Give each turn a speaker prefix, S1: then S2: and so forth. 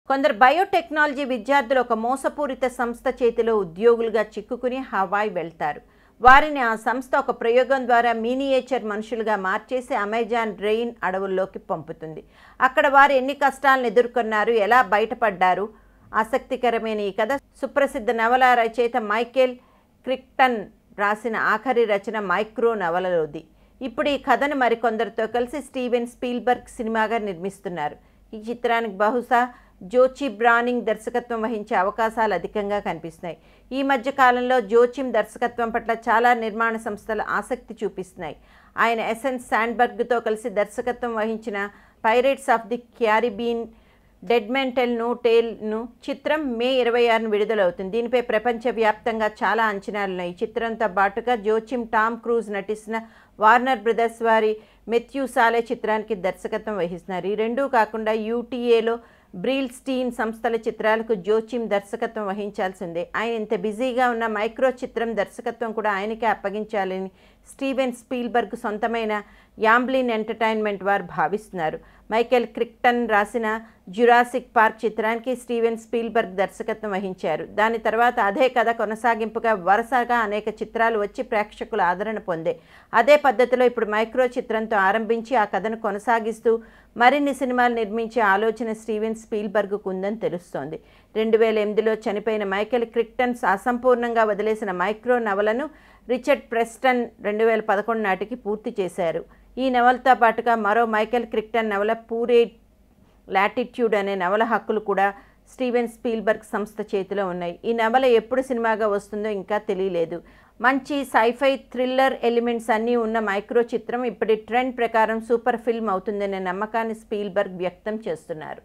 S1: కొందరు బయోటెక్నాలజీ విద్యార్థులు ఒక మోసపూరిత సంస్థ చేతిలో ఉద్యోగులుగా చిక్కుకుని హవాయి వెళ్తారు. వారిని ఆ సంస్థ ఒక ప్రయోగం ద్వారా మినియేచర్ మనుషులుగా మార్చేసి అమెజాన్ రెయిన్ అడవుల్లోకి పంపుతుంది. అక్కడ వారు ఎన్ని కష్టాలను ఎదుర్కొన్నారు, ఎలా బయటపడ్డారు? ఆసక్తికరమైన ఈ కథ సుప్రసిద్ధ నవల రచయిత మైకేల్ క్రిక్టన్ రాసిన ఆఖరి రచన మైక్రో నవలలోది. ఇప్పుడు ఈ కథను మరికొందరితో కలిసి స్టీవెన్ స్పీల్బర్గ్ సినిమాగా నిర్మిస్తున్నారు. ఈ చిత్రానికి బహుశా జోచి బ్రానింగ్ దర్శకత్వం వహించే అవకాశాలు అధికంగా కనిపిస్తున్నాయి. ఈ మధ్య కాలంలో జోచిమ్ దర్శకత్వం పట్ల చాలా నిర్మాణ సంస్థలు ఆసక్తి చూపిస్తున్నాయి. ఆయన ఎసెన్స్ శాండ్బర్గ్తో కలిసి దర్శకత్వం వహించిన Pirates of the Caribbean Dead Men Tell No టేల్ను చిత్రం మే 26న విడుదలవుతుంది. దీనిపై ప్రపంచవ్యాప్తంగా చాలా అంచనాలున్నాయి. ఈ చిత్రంతో పాటుగా జోచిమ్ టామ్ క్రూజ్ నటిస్తున్న వార్నర్ బ్రదర్స్ వారి మెథ్యూసాలే చిత్రానికి దర్శకత్వం వహిస్తున్నారు. ఈ రెండూ కాకుండా యూటీఏలో బ్రీల్ స్టీన్ సంస్థల చిత్రాలకు జోచిమ్ దర్శకత్వం వహించాల్సిందే. ఆయన ఇంత బిజీగా ఉన్న మైక్రో చిత్రం దర్శకత్వం కూడా ఆయనకే అప్పగించాలని స్టీవెన్ స్పీల్బర్గ్ సొంతమైన యాంబ్లిన్ ఎంటర్టైన్మెంట్ వారు భావిస్తున్నారు. మైకేల్ క్రిక్టన్ రాసిన జురాసిక్ పార్క్ చిత్రానికి స్టీవెన్ స్పీల్బర్గ్ దర్శకత్వం వహించారు. దాని తర్వాత అదే కథ కొనసాగింపుగా వరుసగా అనేక చిత్రాలు వచ్చి ప్రేక్షకుల ఆదరణ పొందే. అదే పద్ధతిలో ఇప్పుడు మైక్రో చిత్రంతో ఆరంభించి ఆ కథను కొనసాగిస్తూ మరిన్ని సినిమాలు నిర్మించే ఆలోచన స్టీవెన్ స్పీల్బర్గ్కు ఉందని తెలుస్తోంది. 2008లో చనిపోయిన మైకేల్ క్రిక్టన్ అసంపూర్ణంగా వదిలేసిన మైక్రో నవలను రిచర్డ్ ప్రెస్టన్ 2011 నాటికి పూర్తి చేశారు. ఈ నవలతో పాటుగా మరో మైకేల్ క్రిక్టన్ నవల పూరే లాటిట్యూడ్ అనే నవల హక్కులు కూడా స్టీవెన్ స్పీల్బర్గ్ సంస్థ చేతిలో ఉన్నాయి. ఈ నవల ఎప్పుడు సినిమాగా వస్తుందో ఇంకా తెలియలేదు. మంచి సైఫై థ్రిల్లర్ ఎలిమెంట్స్ అన్నీ ఉన్న మైక్రో చిత్రం ఇప్పటి ట్రెండ్ ప్రకారం సూపర్ ఫిల్మ్ అవుతుందనే నమ్మకాన్ని స్పీల్బర్గ్ వ్యక్తం చేస్తున్నారు.